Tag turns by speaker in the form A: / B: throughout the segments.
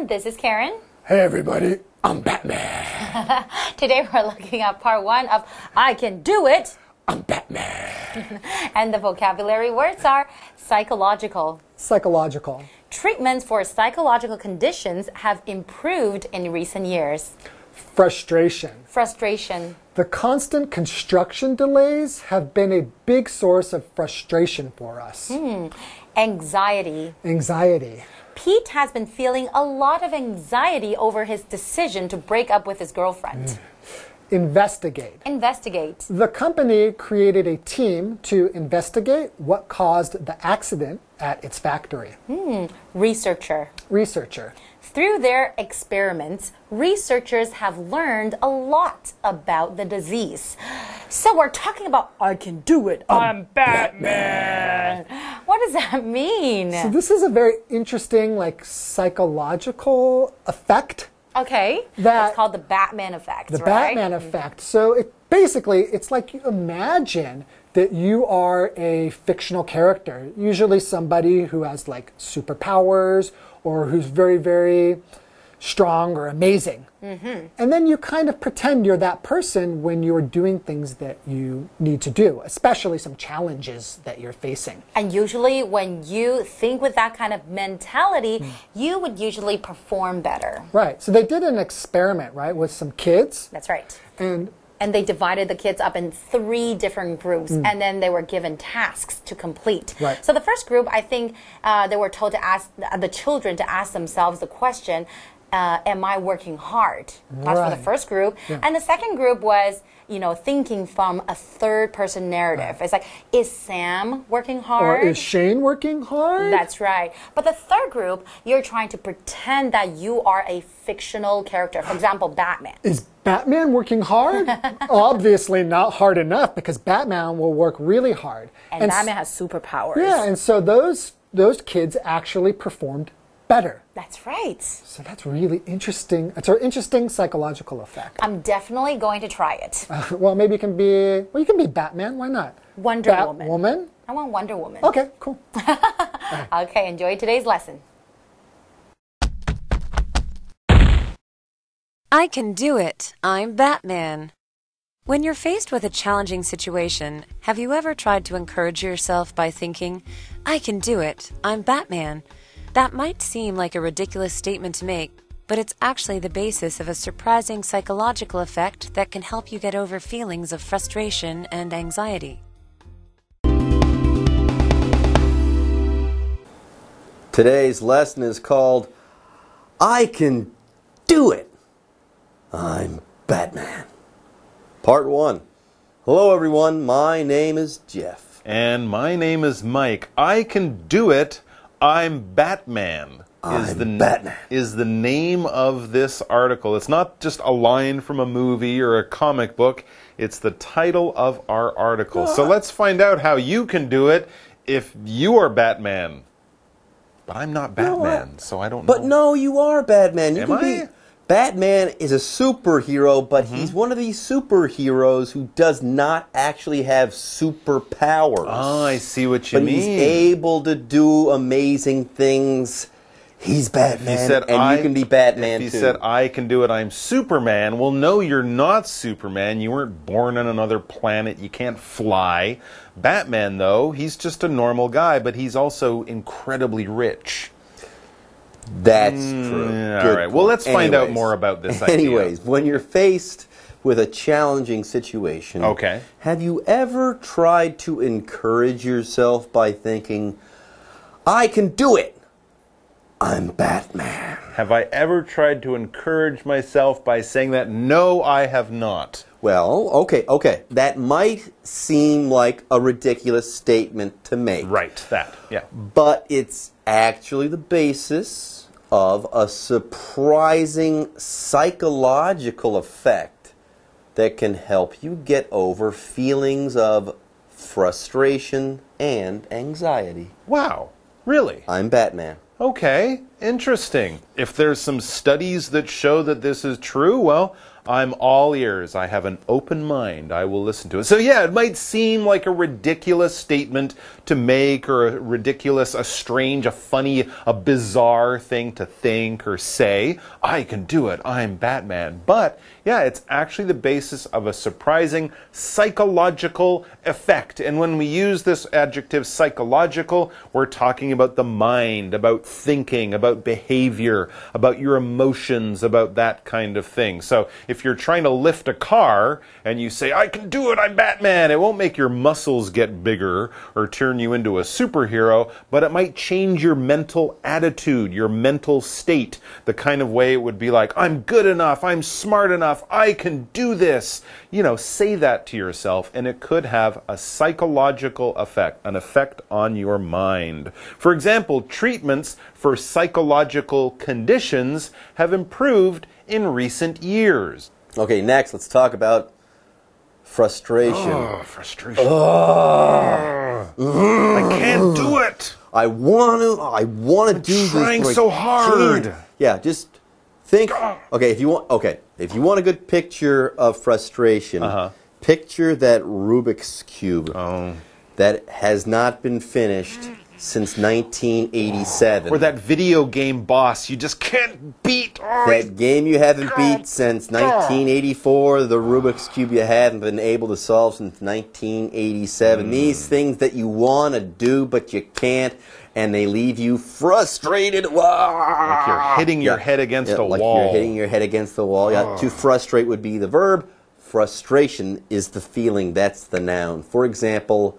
A: everyone, this is Karen.
B: Hey everybody, I'm Batman.
A: Today we're looking at part 1 of I Can Do It.
B: I'm Batman.
A: And the vocabulary words are psychological.
B: Psychological.
A: Treatments for psychological conditions have improved in recent years.
B: Frustration.
A: Frustration.
B: The constant construction delays have been a big source of frustration for us.
A: Anxiety.
B: Anxiety.
A: Pete has been feeling a lot of anxiety over his decision to break up with his girlfriend.
B: Investigate.
A: Investigate.
B: The company created a team to investigate what caused the accident at its factory.
A: Researcher.
B: Researcher.
A: Through their experiments, researchers have learned a lot about the disease. So we're talking about I can do it. I'm Batman. What does that mean?
B: So this is a very interesting, psychological effect.
A: Okay. It's called the Batman effect,
B: The Batman effect. So it's like you imagine that you are a fictional character, usually somebody who has superpowers or who's very, very strong or amazing. And then you kind of pretend you're that person when you're doing things that you need to do, especially some challenges that you're facing.
A: And usually when you think with that kind of mentality, you would usually perform better.
B: Right. So they did an experiment, right, with some kids.
A: That's right.
B: And
A: they divided the kids up in 3 different groups, and then they were given tasks to complete.
B: Right.
A: So the first group, I think they were told to ask the children to ask themselves the question, am I working hard? That's for the first group. And the second group was, thinking from a third-person narrative. It's like, is Sam working hard?
B: Or is Shane working hard?
A: That's right. But the third group, you're trying to pretend that you are a fictional character. For example, Batman.
B: Is Batman working hard? Obviously not hard enough, because Batman will work really hard.
A: And Batman has superpowers.
B: Yeah, and so those kids actually performed better.
A: That's right.
B: So that's really interesting. It's an interesting psychological effect.
A: I'm definitely going to try it.
B: Well, maybe you can be Batman. Why not?
A: Wonder Woman.
B: Woman?
A: I want Wonder Woman.
B: Okay, cool.
A: Okay, enjoy today's lesson.
C: I can do it. I'm Batman. When you're faced with a challenging situation, have you ever tried to encourage yourself by thinking, I can do it. I'm Batman? That might seem like a ridiculous statement to make, but it's actually the basis of a surprising psychological effect that can help you get over feelings of frustration and anxiety.
D: Today's lesson is called I Can Do It. I'm Batman. Part 1. Hello everyone, my name is Jeff.
E: And my name is Mike. I can do it. I'm Batman.
D: Batman.
E: Is the name of this article. It's not just a line from a movie or a comic book. It's the title of our article. So let's find out how you can do it if you are Batman. But I'm not Batman, so I don't know.
D: But no, you are Batman.
E: Am I?
D: Batman is a superhero, but he's one of these superheroes who does not actually have superpowers.
E: Oh, I see what you mean.
D: But he's able to do amazing things. He's Batman, you can be Batman too.
E: If he said, I can do it, I'm Superman, well, no, you're not Superman. You weren't born on another planet. You can't fly. Batman, though, he's just a normal guy, but he's also incredibly rich.
D: That's true.
E: All right. Well, let's find out more about this idea.
D: Anyways, when you're faced with a challenging situation, have you ever tried to encourage yourself by thinking, I can do it? I'm Batman.
E: Have I ever tried to encourage myself by saying that? No, I have not.
D: Well, okay. That might seem like a ridiculous statement to make.
E: Right, yeah.
D: But it's actually the basis of a surprising psychological effect that can help you get over feelings of frustration and anxiety.
E: Wow, really?
D: I'm Batman.
E: Okay. Interesting. If there's some studies that show that this is true, well, I'm all ears. I have an open mind. I will listen to it. So yeah, it might seem like a ridiculous statement to make, or a strange, a funny, a bizarre thing to think or say. I can do it. I'm Batman. But yeah, it's actually the basis of a surprising psychological effect. And when we use this adjective psychological, we're talking about the mind, about thinking, about behavior, about your emotions, about that kind of thing. So if you're trying to lift a car and you say, I can do it, I'm Batman, it won't make your muscles get bigger or turn you into a superhero, but it might change your mental attitude, your mental state, the kind of way it would be like, I'm good enough, I'm smart enough, I can do this. You know, say that to yourself, and it could have a psychological effect, an effect on your mind. For example, treatments for psychological conditions have improved in recent years.
D: Okay, next, let's talk about frustration.
E: Oh, frustration. I can't do it.
D: I want to do this.
E: I'm trying so hard.
D: Yeah, just think. Okay, if you want a good picture of frustration, picture that Rubik's Cube that has not been finished since 1987.
E: Or that video game boss you just can't beat.
D: That game you haven't beat since 1984, the Rubik's Cube you haven't been able to solve since 1987. These things that you want to do but you can't, and they leave you frustrated.
E: Like you're hitting your head against a wall.
D: Like you're hitting your head against the wall. Yeah, to frustrate would be the verb. Frustration is the feeling. That's the noun. For example,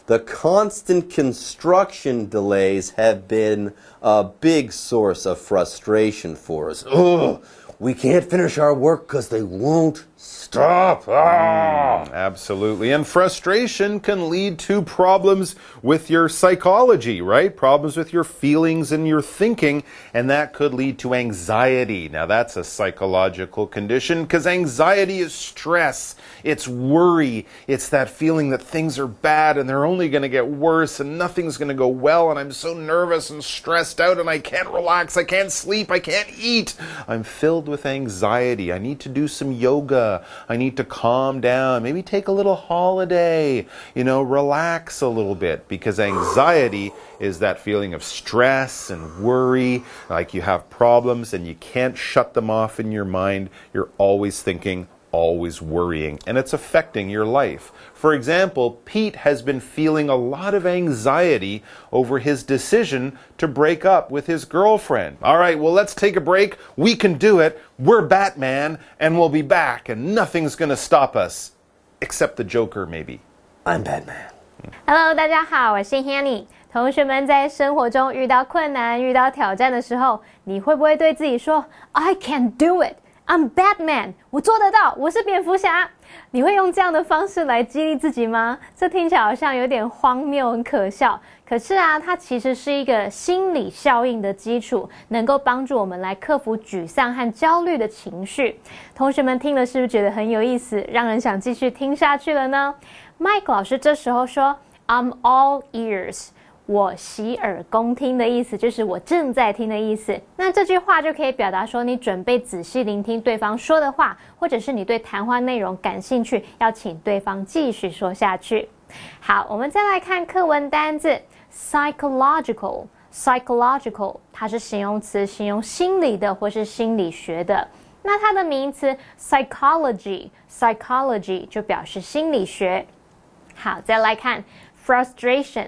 D: the constant construction delays have been a big source of frustration for us. Ugh, we can't finish our work because they won't stop.
E: Absolutely. And frustration can lead to problems with your psychology, right? Problems with your feelings and your thinking, and that could lead to anxiety. Now, that's a psychological condition because anxiety is stress. It's worry. It's that feeling that things are bad and they're only going to get worse and nothing's going to go well, and I'm so nervous and stressed out and I can't relax, I can't sleep, I can't eat. I'm filled with anxiety. I need to do some yoga. I need to calm down, maybe take a little holiday, relax a little bit, because anxiety is that feeling of stress and worry, like you have problems and you can't shut them off in your mind. You're always thinking, always worrying, and it's affecting your life. For example, Pete has been feeling a lot of anxiety over his decision to break up with his girlfriend. All right, well, let's take a break. We can do it. We're Batman, and we'll be back, and nothing's going to stop us, except the Joker, maybe.
D: I'm Batman.
F: Hello， 大家好，我是 Hanny。同学们在生活中遇到困难、遇到挑战的时候，你会不会对自己说 "I can do it"？ I'm Batman， 我做得到，我是蝙蝠侠。你会用这样的方式来激励自己吗？这听起来好像有点荒谬，很可笑。可是啊，它其实是一个心理效应的基础，能够帮助我们来克服沮丧和焦虑的情绪。同学们听了是不是觉得很有意思，让人想继续听下去了呢？ Mike 老师这时候说 I'm all ears， 我洗耳恭听的意思就是我正在听的意思。那这句话就可以表达说你准备仔细聆听对方说的话，或者是你对谈话内容感兴趣，要请对方继续说下去。好，我们再来看课文单字 psychological， 它是形容词，形容心理的或是心理学的。那它的名词 psychology 就表示心理学。好，再来看 frustration，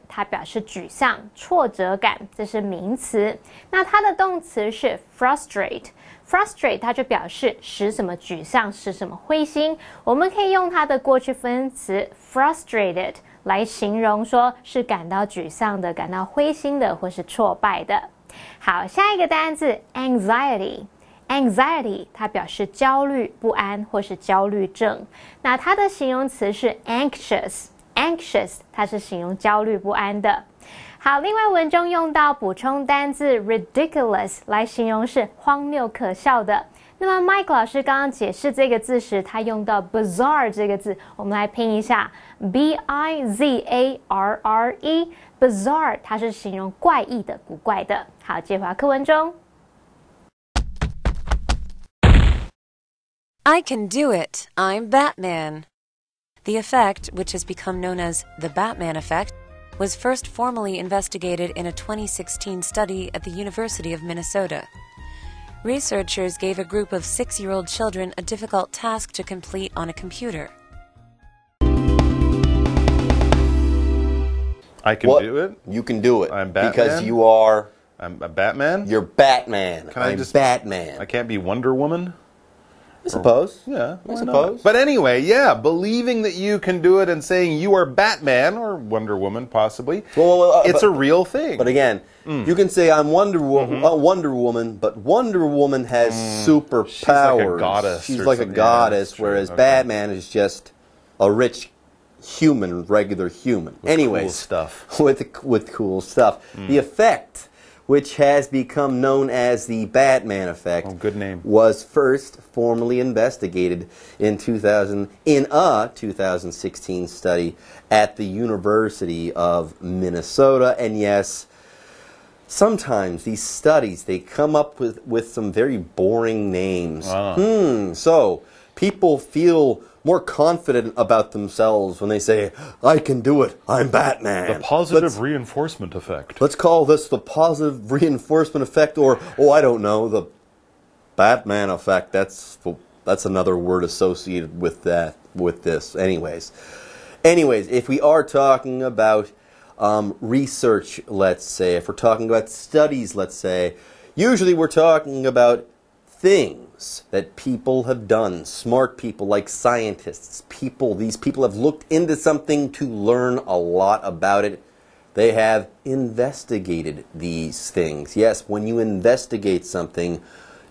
F: 它表示沮丧、挫折感，这是名词。那它的动词是 frustrate， 它就表示使什么沮丧，使什么灰心。我们可以用它的过去分词 frustrated 来形容说是感到沮丧的、感到灰心的或是挫败的。好，下一个单字 anxiety， 它表示焦虑、不安或是焦虑症。那它的形容词是 anxious， 它是形容焦虑不安的。好，另外文中用到补充单字 ridiculous 来形容是荒谬可笑的。那么 Mike 老师刚刚解释这个字时，他用到 bizarre 这个字，我们来拼一下 bizarre bizarre 它是形容怪异的、古怪的。好，接回到课文中。
C: I can do it. I'm Batman. The effect, which has become known as the Batman effect, was first formally investigated in a 2016 study at the University of Minnesota. Researchers gave a group of 6-year-old children a difficult task to complete on a computer.
E: I can do it?
D: You can do it.
E: I'm Batman?
D: Because you are...
E: I'm a Batman?
D: You're Batman.
E: I'm
D: Batman.
E: I can't be Wonder Woman?
D: I suppose.
E: Yeah,
D: I suppose.
E: But anyway, yeah, believing that you can do it and saying you are Batman or Wonder Woman, possibly, it's a real thing.
D: But again, you can say I'm Wonder Woman, but Wonder Woman has superpowers.
E: She's like a goddess.
D: She's like a goddess, whereas Batman is just a rich human, regular human. Anyways,
E: cool stuff.
D: With cool stuff. The effect, which has become known as the Batman effect,
E: good name,
D: was first formally investigated in a 2016 study at the University of Minnesota. And yes, sometimes these studies, they come up with some very boring names. So people feel more confident about themselves when they say, I can do it, I'm Batman.
E: The positive reinforcement effect.
D: Let's call this the positive reinforcement effect, or, I don't know, the Batman effect. That's another word associated with this. Anyways, if we are talking about research, let's say, if we're talking about studies, let's say, usually we're talking about things that people have done, smart people like scientists, these people have looked into something to learn a lot about it. They have investigated these things. Yes, when you investigate something,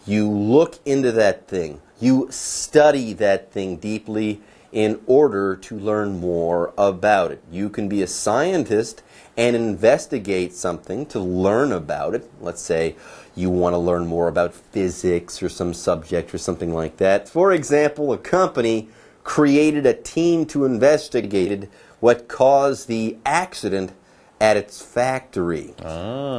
D: you look into that thing. You study that thing deeply in order to learn more about it. You can be a scientist and investigate something to learn about it. Let's say you want to learn more about physics or some subject or something like that. For example, a company created a team to investigate what caused the accident at its factory.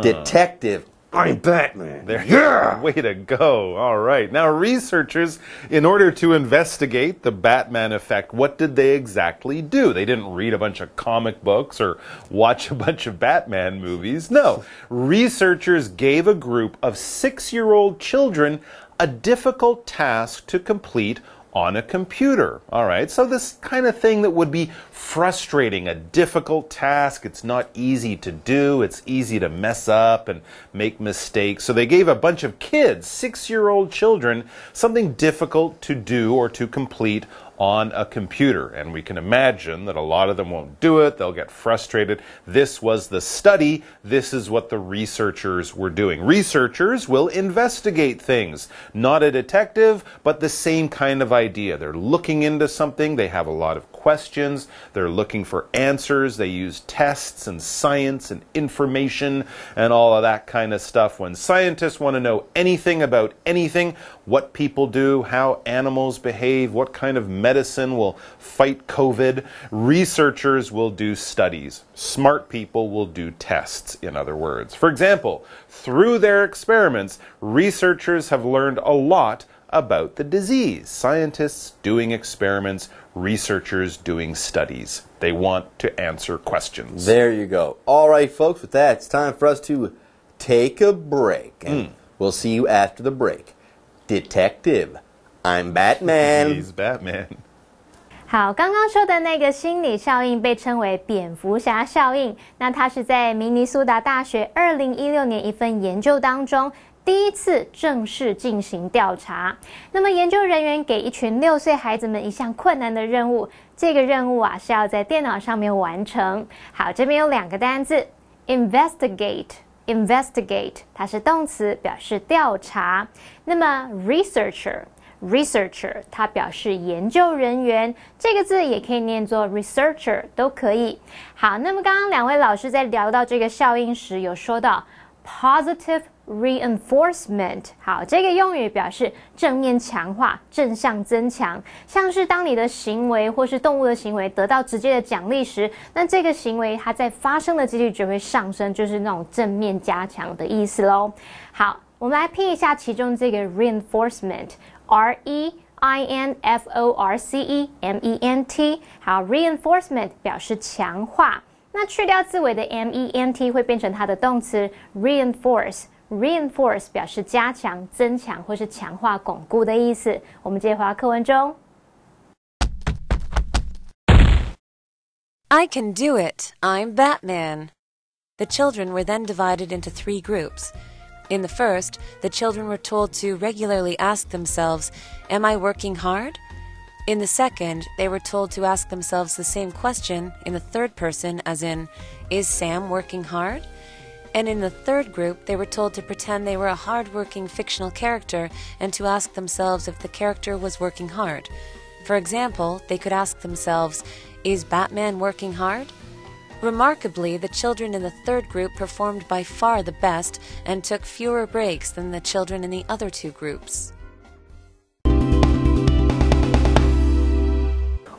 D: Detective, I'm Batman.
E: Yeah! Way to go. All right. Now, researchers, in order to investigate the Batman effect, what did they exactly do? They didn't read a bunch of comic books or watch a bunch of Batman movies. No. Researchers gave a group of 6-year-old children a difficult task to complete on a computer. All right, so this kind of thing that would be frustrating, a difficult task. It's not easy to do. It's easy to mess up and make mistakes. So they gave a bunch of kids, 6-year-old children, something difficult to do or to complete on a computer. And we can imagine that a lot of them won't do it. They'll get frustrated. This was the study. This is what the researchers were doing. Researchers will investigate things. Not a detective, but the same kind of idea. They're looking into something. They have a lot of questions. They're looking for answers. They use tests and science and information and all of that kind of stuff. When scientists want to know anything about anything, what people do, how animals behave, what kind of medicine will fight COVID, researchers will do studies. Smart people will do tests, in other words. For example, through their experiments, researchers have learned a lot about the disease. Scientists doing experiments, researchers doing studies. They want to answer questions.
D: There you go. All right, folks, with that, it's time for us to take a break. And we'll see you after the break. Detective, I'm Batman.
E: He's Batman.
F: 好，刚刚说的那个心理效应被称为蝙蝠侠效应。那它是在明尼苏达大学2016年一份研究当中第一次正式进行调查。那么研究人员给一群6岁孩子们一项困难的任务，这个任务是要在电脑上面完成。好，这边有2个单字 investigate 它是动词，表示调查。那么 researcher researcher， 它表示研究人员，这个字也可以念作 researcher， 都可以。好，那么刚刚两位老师在聊到这个效应时，有说到 positive reinforcement， 好，这个用语表示正面强化、正向增强，像是当你的行为或是动物的行为得到直接的奖励时，那这个行为它在发生的几率就会上升，就是那种正面加强的意思咯。好，我们来拼一下其中这个 reinforcement， R-E-I-N-F-O-R-C-E-M-E-N-T， 好 ，reinforcement 表示强化，那去掉字尾的 M-E-N-T 会变成它的动词 reinforce。Reinforce 表示加强、增强或是强化、巩固的意思。我们接回到课文中。
C: I can do it. I'm Batman. The children were then divided into 3 groups. In the first, the children were told to regularly ask themselves, Am I working hard? In the second, they were told to ask themselves the same question in the third person, as in, Is Sam working hard? And in the third group, they were told to pretend they were a hard-working fictional character and to ask themselves if the character was working hard. For example, they could ask themselves, Is Batman working hard? Remarkably, the children in the third group performed by far the best and took fewer breaks than the children in the other 2 groups.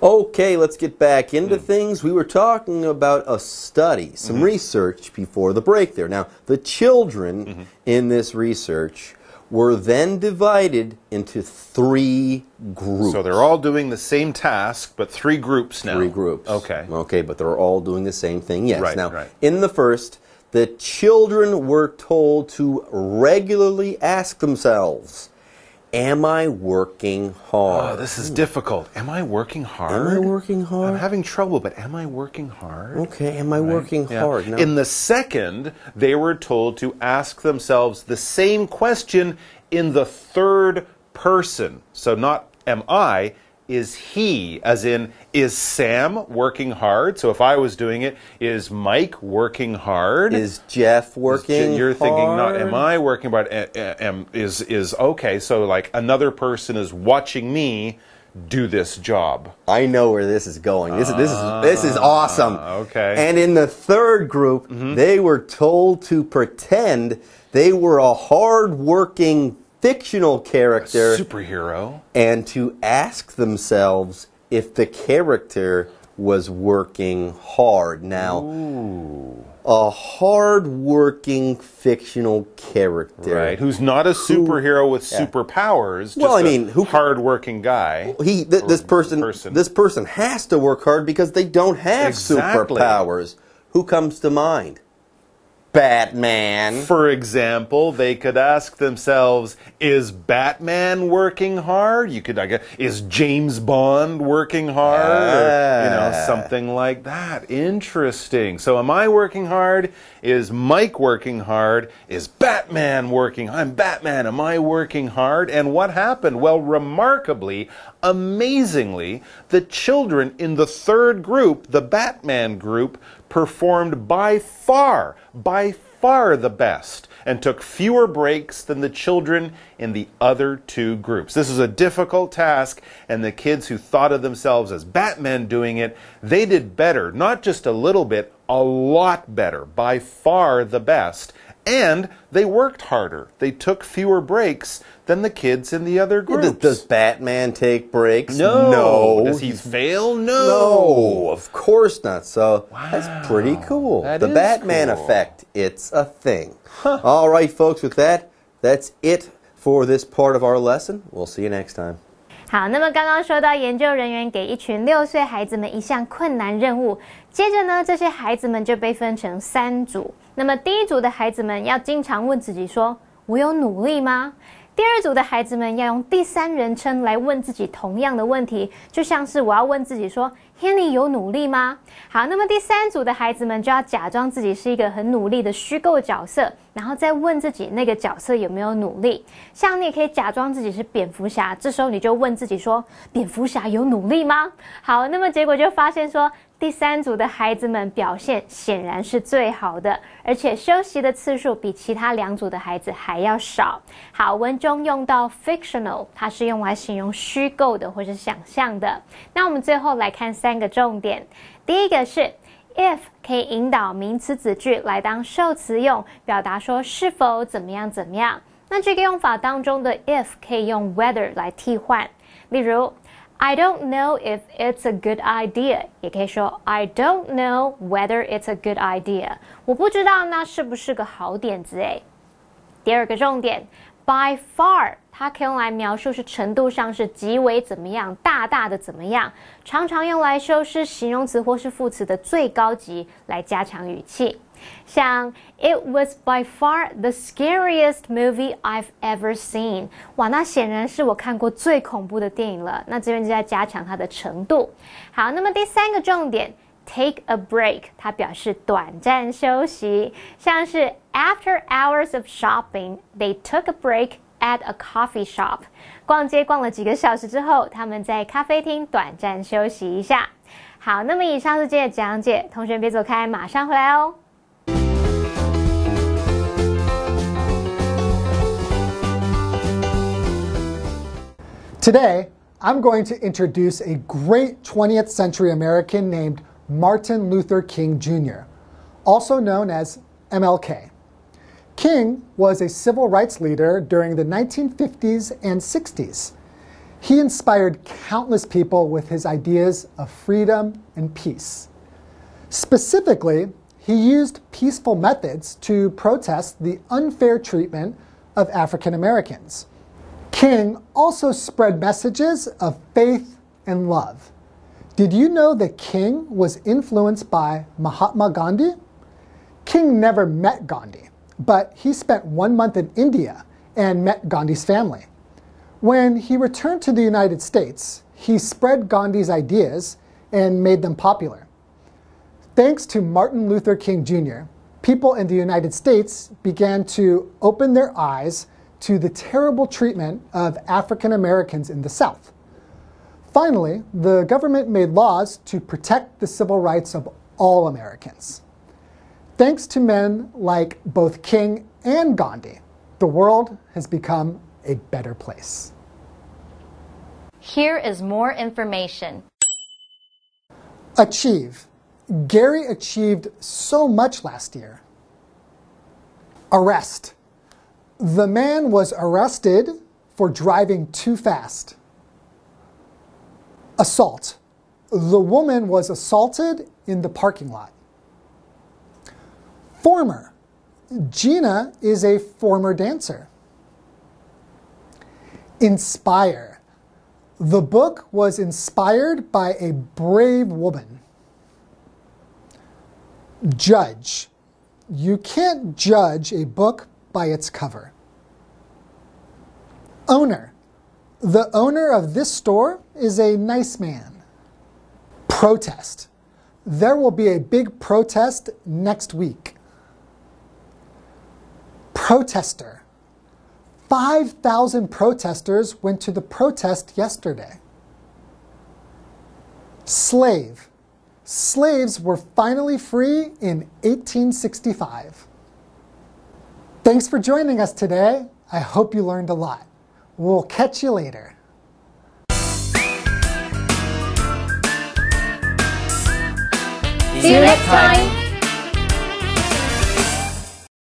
D: Okay, let's get back into things. We were talking about a study, some research before the break there. Now, the children in this research were then divided into 3 groups.
E: So they're all doing the same task, but 3 groups now.
D: 3 groups.
E: Okay.
D: Okay, but they're all doing the same thing, yes.
E: Right,
D: now,
E: right.
D: in the first, the children were told to regularly ask themselves, Am I working hard?
E: Oh, this is difficult. Am I working hard?
D: Am I working hard?
E: I'm having trouble, but am I working hard?
D: Okay, am I working hard?
E: Now, in the second, they were told to ask themselves the same question in the third person. So not am I, is he, as in, is Sam working hard? So if I was doing it, is Mike working hard?
D: Is Jeff working
E: You're
D: hard?
E: thinking, not am I working hard? Is okay, so like another person is watching me do this job.
D: I know where this is going. This is awesome.
E: Okay.
D: And in the third group, they were told to pretend they were a hard-working fictional character,
E: superhero,
D: and to ask themselves if the character was working hard. Now, a hard-working fictional character,
E: right? Who's not a superhero with superpowers. Just a hard-working guy.
D: This person has to work hard because they don't have superpowers. Who comes to mind? Batman.
E: For example, they could ask themselves, is Batman working hard? You could, I guess, is James Bond working hard? Or, something like that. Interesting. So am I working hard? Is Mike working hard? Is Batman working? I'm Batman. Am I working hard? And what happened? Well, remarkably, amazingly, the children in the third group, the Batman group, performed by far the best and took fewer breaks than the children in the other 2 groups. This is a difficult task, and the kids who thought of themselves as Batman doing it, they did better, not just a little bit, a lot better, by far the best. And they worked harder. They took fewer breaks than the kids in the other groups.
D: Does Batman take breaks?
E: No. Does he fail?
D: No, of course not. So that's pretty cool. The Batman effect, it's a thing. All right, folks, with that, that's it for this part of our lesson. We'll see you next time.
F: 好，那么刚刚说到研究人员给一群6岁孩子们一项困难任务，接着呢，这些孩子们就被分成3组。那么第一组的孩子们要经常问自己说：“我有努力吗？”第二组的孩子们要用第3人称来问自己同样的问题，就像是我要问自己说 Henny 有努力吗？好，那么第3组的孩子们就要假装自己是一个很努力的虚构角色，然后再问自己那个角色有没有努力。像你也可以假装自己是蝙蝠侠，这时候你就问自己说：蝙蝠侠有努力吗？好，那么结果就发现说，第3组的孩子们表现显然是最好的，而且休息的次数比其他2组的孩子还要少。好，文中用到 fictional， 它是用来形容虚构的或是想象的。那我们最后来看3个重点。第一个是 if 可以引导名词子句来当受词用，表达说是否怎么样怎么样。那这个用法当中的 if 可以用 whether 来替换，例如I don't know if it's a good idea， 也可以说 I don't know whether it's a good idea， 我不知道那是不是个好点子诶。第2个重点 by far， 它可以用来描述是程度上是极为怎么样，大大的怎么样，常常用来修饰形容词或是副词的最高级，来加强语气。像 It was by far the scariest movie I've ever seen， 哇，那显然是我看过最恐怖的电影了。那这边就在加强它的程度。好，那么第3个重点 take a break， 它表示短暂休息，像是 After hours of shopping, they took a break at a coffee shop。 逛街逛了几个小时之后，他们在咖啡厅短暂休息一下。好，那么以上是今天的讲解，同学别走开，马上回来哦。
B: Today, I'm going to introduce a great 20th century American named Martin Luther King Jr., also known as MLK. King was a civil rights leader during the 1950s and 60s. He inspired countless people with his ideas of freedom and peace. Specifically, he used peaceful methods to protest the unfair treatment of African Americans. King also spread messages of faith and love. Did you know that King was influenced by Mahatma Gandhi? King never met Gandhi, but he spent 1 month in India and met Gandhi's family. When he returned to the United States, he spread Gandhi's ideas and made them popular. Thanks to Martin Luther King Jr., people in the United States began to open their eyes to the terrible treatment of African Americans in the South. Finally, the government made laws to protect the civil rights of all Americans. Thanks to men like both King and Gandhi, the world has become a better place.
A: Here is more information.
B: Achieve. Gary achieved so much last year. Arrest. The man was arrested for driving too fast. Assault. The woman was assaulted in the parking lot. Former. Gina is a former dancer. Inspire. The book was inspired by a brave woman. Judge. You can't judge a book by its cover. Owner. The owner of this store is a nice man. Protest. There will be a big protest next week. Protester. 5,000 protesters went to the protest yesterday. Slave. Slaves were finally free in 1865. Thanks for joining us today. I hope you learned a lot. We'll catch you later.
F: See you next time!